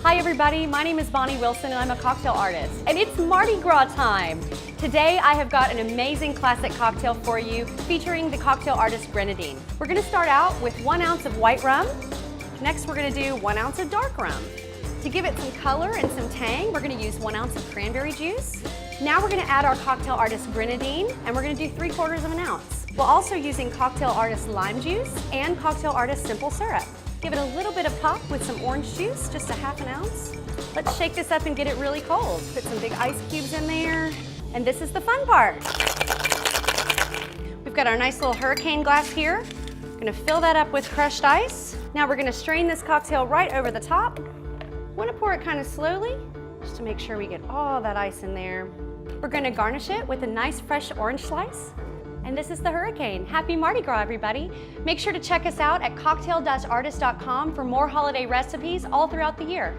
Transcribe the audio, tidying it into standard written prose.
Hi everybody, my name is Bonnie Wilson and I'm a cocktail artist. And it's Mardi Gras time! Today I have got an amazing classic cocktail for you featuring the cocktail artist Grenadine. We're going to start out with 1 ounce of white rum. Next we're going to do 1 ounce of dark rum. To give it some color and some tang, we're going to use 1 ounce of cranberry juice. Now we're going to add our cocktail artist Grenadine and we're going to do 3/4 of an ounce. We're also using cocktail artist lime juice and cocktail artist simple syrup. Give it a little bit of pop with some orange juice, just a 1/2 ounce. Let's shake this up and get it really cold. Put some big ice cubes in there. And this is the fun part. We've got our nice little hurricane glass here. We're gonna fill that up with crushed ice. Now we're gonna strain this cocktail right over the top. Want to pour it kind of slowly, just to make sure we get all that ice in there. We're gonna garnish it with a nice fresh orange slice. And this is the hurricane. Happy Mardi Gras, everybody. Make sure to check us out at cocktail-artist.com for more holiday recipes all throughout the year.